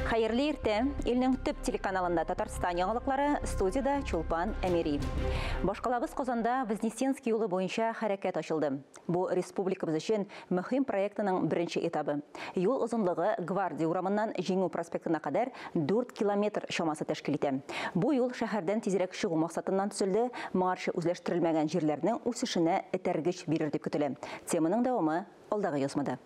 Хайырлы ирте, илнең төп телеканалында Татарстан яңалыклары, студияда Чулпан Әмери. Башкалабыз Казанда Вознесенский юлы буенча хәрәкәт ачылды. Бу республикабыз өчен мөһим проектының беренче этабы. Юл озынлыгы Гвардия урамыннан Җиңү проспектына кадәр 4 километр чамасы тәшкил итә. Бу юл шәһәрдән тизрәк чыгу максатыннан төзелде, моңарчы үзләштерелмәгән җирләрнең үсешенә этәргеч бирер дип көтелә. Теманың дәвамы алдагы язмада.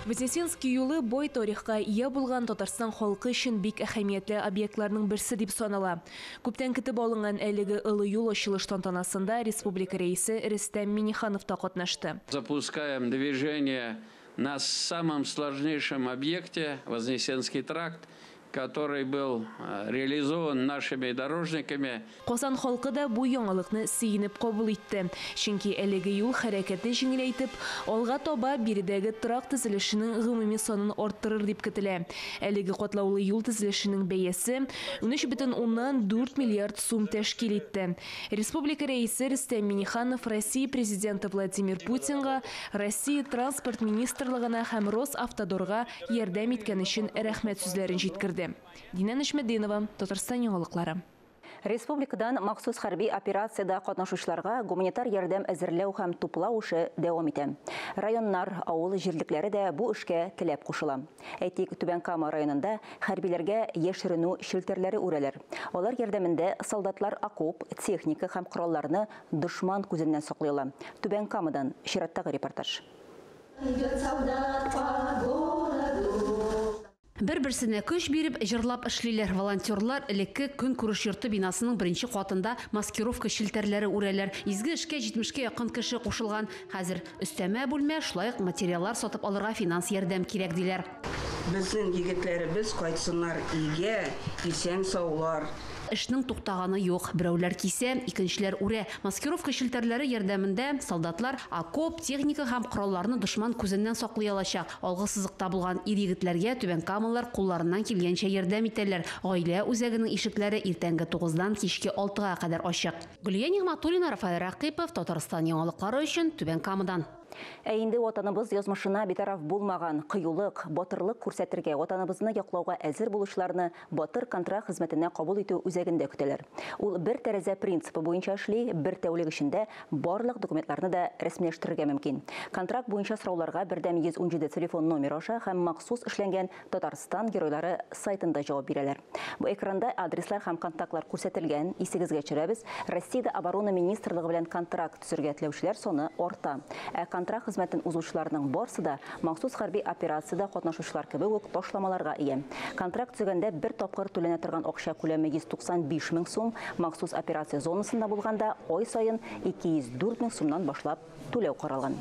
Вознесенский юлы бой тарихка ия булган Татарстан халкы өчен бик әһәмиятле объектларның берсе дип санала. Күптән көтеп алынган әлеге ылы юл ачылыш тантанасында республика рәисе Рөстәм Миңнеханов та катнашты. Запускаем движение на самом сложнейшем объекте Вознесенский тракт, который был реализован нашими дорожниками. Казан халкы да бу яңалыкны сөенеп кабул итте. Чөнки әлеге юл хәрәкәтне җиңеләйтеп, алга таба биредәге тракт төзелешенең гомуми санын арттырыр дип көтелә. Әлеге катлаулы юл төзелешенең бәясе 13,4 миллиард сум тәшкил итте. Республика рәисе Рөстәм Миңнеханов Россия президенты Владимир Путинга, Россия транспорт министрлыгына һәм Росавтодорга ярдәм иткән өчен рәхмәт сүзләрен җиткерде. Динә Нишмәдинова, Татарстан яңалыклары. Республикадан махсус хәрби операциядә катнашучыларга гуманитар ярдәм әзерләү һәм туплау эше дәвам итә. Районнар, авыл җирлекләре дә бу эшкә теләп кушыла. Әйтик, Түбән Кама районында хәрбиләргә яшеренү шелтерләре үрәләр. Алар ярдәмендә солдатлар окоп, техника һәм коралларны дошман күзеннән саклыйлар. Түбән Камадан чираттагы репортаж. Бер-берсенә көч биреп, җырлап эшлиләр. Волонтерлар элекке көн күреш йорты бинасының беренче катында маскировка шелтәрләре үрәләр. Изге эшкә 70-кә якын кеше кушылган. Хәзер өстәмә бүлмә, шулай ук материаллар сатып алырга финанс ярдәм кирәк диләр. Безнең егетләребез кайтсыннар өйгә, исән саулар. Эшнең туктаганы юк. Берәүләр кисә, икенчеләр үрә. Маскировка шелтәрләре ярдәмендә солдатлар окоп, техника һәм коралларны дошман күзеннән саклый алачак. Алгы сызыкта булган ир-егетләргә Түбән Камалар кулларыннан килгәнчә ярдәм итәләр. Гаилә үзәгенең ишекләре иртәнге 9-дан кичке 6-га кадәр ачык. Гөлия Нигъмәтуллина, Рафаэль Ракыйпов, Татарстан яңалыклары өчен Түбән Камадан. Инде ватаныбыз язмышына битараф булмаган кыюлык, батырлык күрсәтергә, ватаныбызны яклауга әзер булучыларны батыр контракт хезмәтенә кабул итү үзәгендә көтәләр. Ул бер тәрәзә принципы буенча эшли, бер тәүлек эчендә барлык документларны да рәсмиләштерергә мөмкин. Контракт буенча сорауларга 117 телефон номеры аша һәм махсус эшләнгән Татарстан геройлары сайтында җавап бирәләр. Бу экранда адреслар һәм контактлар күрсәтелгән. Исегезгә төшерәбез. Россиядә оборона министрлыгы белән контракт төзергә теләүчеләр саны арта. Контракт хезмәтен узучыларның барысы да махсус хәрби операциядә катнашучылар кебек үк ташламаларга ия. Контракт төзегәндә бер тапкыр түләнә торган акча күләме 195 мең сум, махсус операция зонасында булганда ай саен 204 мең сумнан башлап түләү каралган.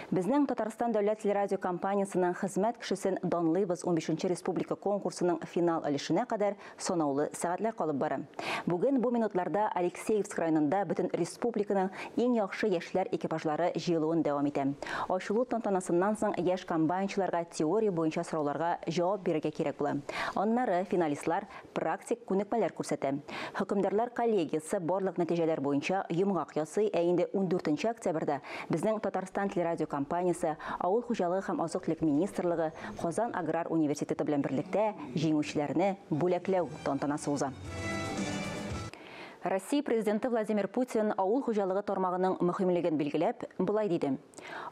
Безнең Татарстан дәүләт телерадио компаниясының хезмәт кешесен данлыйбыз 15-нче республика конкурсының финал өлешенә кадәр санаулы сәгатьләр калып бара. Бүген бу минутларда Алексеевск районында бөтен республиканың иң яхшы яшьләр экипажлары җыелуын дәвам итә. Ачылу тантанасыннан соң яшь комбайнчыларга теория буенча сорауларга җавап бирергә кирәк була. Аннары финалистлар практик күнекмәләр күрсәтә. Хөкемдарлар коллегиясе барлык нәтиҗәләр буенча йомгак ясый, ә инде 14 октябрьдә безнең Татарстан телерадио компаниясе, авыл хуҗалыгы һәм азык-төлек министрлыгы, Казан аграр университеты белән берлектә җиңүчеләрне бүләкләү тантанасы уза. Россия президенты Владимир Путин авыл хуҗалыгы тармагының мөһимлеген билгеләп, былай диде: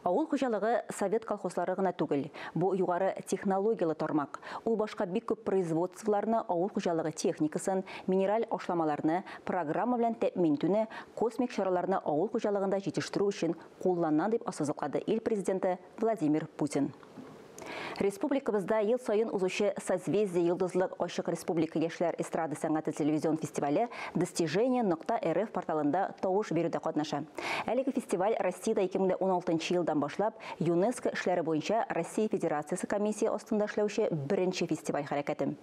"Авыл хуҗалыгы совет колхозлары гына түгел, бу югары технологиялы тармак. Ул башка бик күп производстволарны, авыл хуҗалыгы техникасын, минераль ашламаларны, программа белән тәэмин итүне, космик чараларны авыл хуҗалыгында җитештерү өчен куллана", дип ассызыклады ил президенты Владимир Путин. Республикабызда ел сайын узучы созвездие йылдызлык ачык республика яшьләр эстрады сәнгате телевизион фестивале достижение.рф порталында тавыш бирүдә катнаша. Әлеге фестиваль Россиядә 2016 елдан башлап ЮНЕСКО эшләре буенча Россия Федерациясе комиссия астында эшләүче беренче фестиваль хәрәкәте.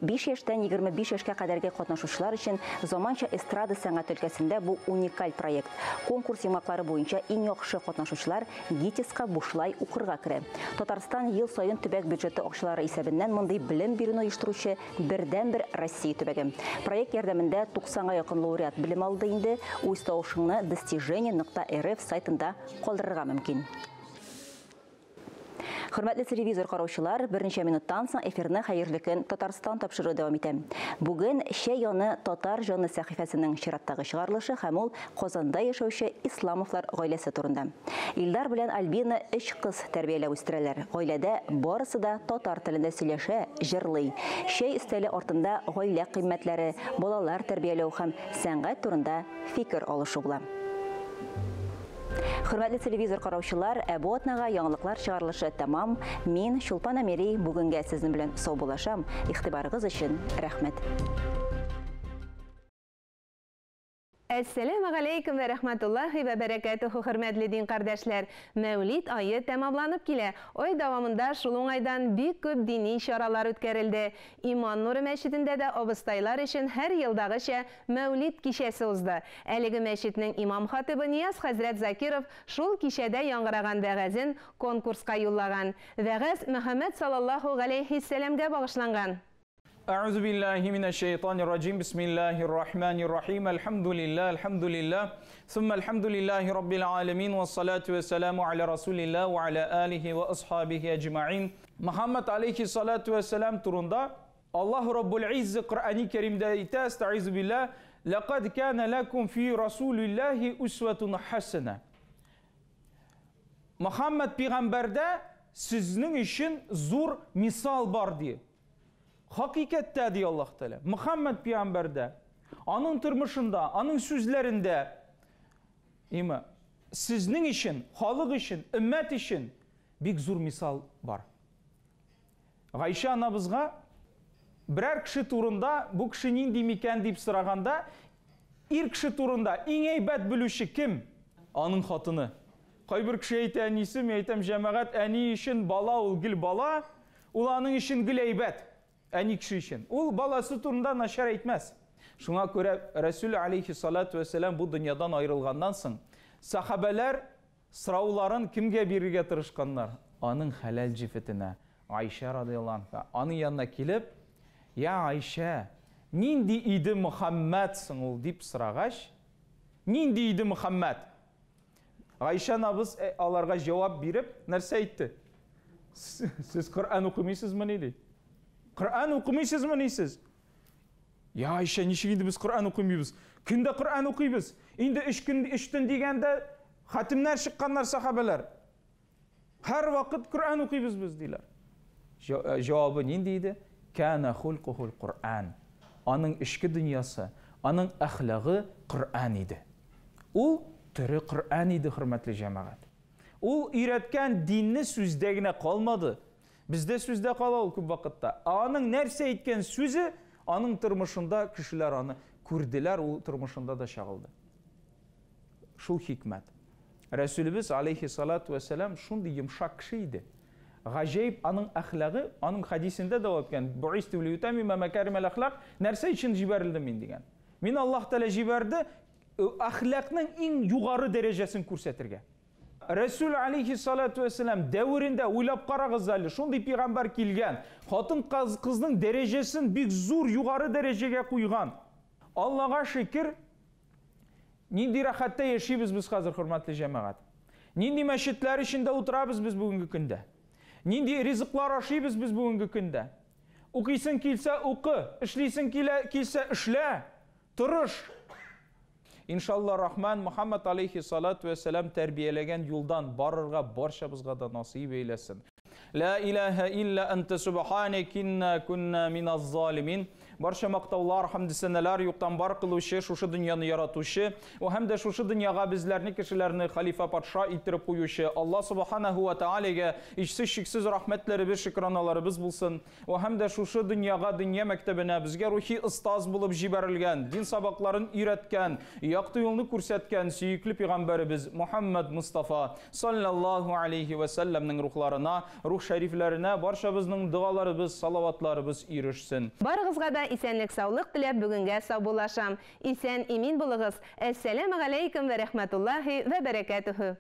5 яшьтән 25 яшькә кадәрге катнашучылар өчен заманча эстрада сәнгате өлкәсендә бу уникаль проект. Конкурс йомгаклары буенча иң яхшы катнашучылар ГИТИСка бушлай укырга керә. Татарстан ел сайын төбәк бюджеты акчалары исәбеннән мондый белем бирүне оештыручы бердән-бер Россия төбәге. Проект ярдәмендә 90-га якын лауреат белем алды инде. Үз тавышыңны достижение.рф сайтында калдырырга мөмкин. Хөрмәтле телевизор караучылар, берничә минуттан соң эфирны хәерлекен Татарстан тапшыру дәвам итә. Бүген Шәй яны Татар җаны сәхифәсенең чираттагы чыгарылышы һәм ул Казанда яшәүче Исламовлар гаиләсе турында. Илдар белән Альбина 3 кыз тәрбияләп үстерәләр. Гаиләдә барысы да татар телендә сөйләшә, җырлый. Шәй өстәле артында гаилә кыйммәтләре, балалар тәрбияләү һәм сәнгать турында фикер алышу була. Хөрмәтле телевизор караучылар, бу атнага яңалыклар чыгарылышы тәмам. Мин Чулпан Амери бүгенгә сезнең белән сау булашам. Игътибарыгыз өчен рәхмәт. Әссәләму алейкум вә рахматуллахи вә бәрәкәтүһү, хөрмәтле дин кардәшләр. Мәүлид айы тәмамланып килә. Ай дәвамында шул уңайдан бик күп дини чаралар үткәрелде. Иман нуры мәчетендә дә абыстайлар өчен һәр елдагыча Мәүлид кичәсе узды. Әлеге мәчетнең имам хатибы Нияз хәзрәт Закиров шул кичәдә яңгыраган вәгазен конкурска юллаган. Вәгаз Мөхәммәд саллаллаху алейхи сәламгә багышланган. أعوذ بالله من الشيطان الرجيم بسم الله الرحمن الرحيم الحمد لله ثم الحمد لله رب العالمين والصلاة والسلام على رسول الله وعلى آله وأصحابه أجمعين محمد عليه الصلاة والسلام turunda Allah Rabbul İzz Kur'an-ı Kerim'de estaizu billah لقد كان لكم في رسول الله أسوة حسنة Muhammed Peygamber'de sizin için zor misal var diye. Hakikatte diyor Allah Teala. Muhammed Peygamber'de, onun tırmışında, onun sözlerinde, sizin için, halk için, ümmet için bir zor misal var. Ayşe anamızga birer kişi turunda, bu kişi nindi miken deyip sıraganda, ilk kişi turunda en heybet bilüşü kim? Onun hatını. Kaybir kişi eyten isim, eytem cemaat, eni için bala, ol gil bala, ulanın için gil heybet. Әни кіші үшін. Ол баласы турында нашар әйтмәс. Шуңа күрә Рәсүл алейхиссалату вассалам бұл дүниядан айрылғаннан соң сахабалар сұрауларын кімге беруге тырышқаннар? Аның хәләл жифетіне, Айша радиаллаху анха. Аның янына келіп, "Я Айша, нинди иді Мұхаммадсың ол?" деп сұрағаш, "Нинди иді Мұхаммад?" Айша набыз аларға жауап беріп, нәрсе айтты? "Сіз Құр'ан оқымайсыз ма дейді?" Құр'ан оқымайсыз ма дейсіз? Я Айша, нешегенде біз Құр'ан оқымайбыз? Күнде Құр'ан оқимыз. Енді 3 түн дегенде хатимнар шыққандар сахабалар. Har vaqt Құр'ан оқимыз біз дейлер. Жауабы не дейді? Кәна хулқухул Құр'ан. Аның ішкі дүниясы, аның әхлағы Құр'ан еді. Ол түрі Құр'ан еді, хұрмәтлі жамағат. Ол үйреткен динні сөздегіне қалмады. Бізде сөзде қала ол көп вақытта. Аның нәрсе еткен сөзі, аның тұрмышында кішілер аны көрділер, ол тұрмышында да шағылды. Шул хикмет. Рәсүлібіз, алейхиссалату вассалам, шунды емшақ кіші еді. Ғажайып аның әхлағы, аның хадисінде де өткен. Буисти улиутами ма макаримал ахлақ, нәрсе үшін жіберілді мен деген. Мен Аллах Тәала жіберді, әхлақның ең юғары дәрежесін көрсетірге. Рәсүл алейхиссалату вассалам дәуірінде ойлап қарағыз әлі, шундай пейғамбар келген, қатын қыздың дәрежесін бик зор юғары дәрежеге қойған. Аллаға шүкір, нинди рахатта яшейбіз біз қазір, хұрматлы жамағат. Нинди мәшітлер ішінде отырабыз біз бүгінгі күнде. Нинди ризықлар ашибыз біз бүгінгі күнде. Оқисың келсе оқы, ішлейсің келсе ішлә, тұрыш. İnşallah Rahman Muhammed aleyhissalatu vesselam terbiyelegen yoldan barırga barşabızga da nasip eylesin. La ilahe illa ente subhanek inna kunna minaz zalimin. Barşa maqtavlar, hamd seneler yoktan bar kıluşu, şuşu dünyanı yaratuşu, o hem de şuşu dünyaya bizlerini, kişilerini halife patşa ittirip koyuşu. Allah subhanahu ve teala'ya işsiz şiksiz rahmetleri bir şükranaları biz bulsun. O hem de şuşu dünyaya, dünya mektebine bizge ruhi ıstaz bulup jiberilgen, din sabakların üretken, yaktı yolunu kursetken, süyüklü peygamberimiz Muhammed Mustafa sallallahu aleyhi ve sellem'nin ruhlarına, ruh şeriflerine, barşabızның dualarımız, salavatlarımız erişsin. Барыгызга да исәнлек саулык теләп бүгенгә сау булашам. Исән имин булыгыз. Әссәламу алейкум вә рахматуллахи вә бәрәкәтүһү.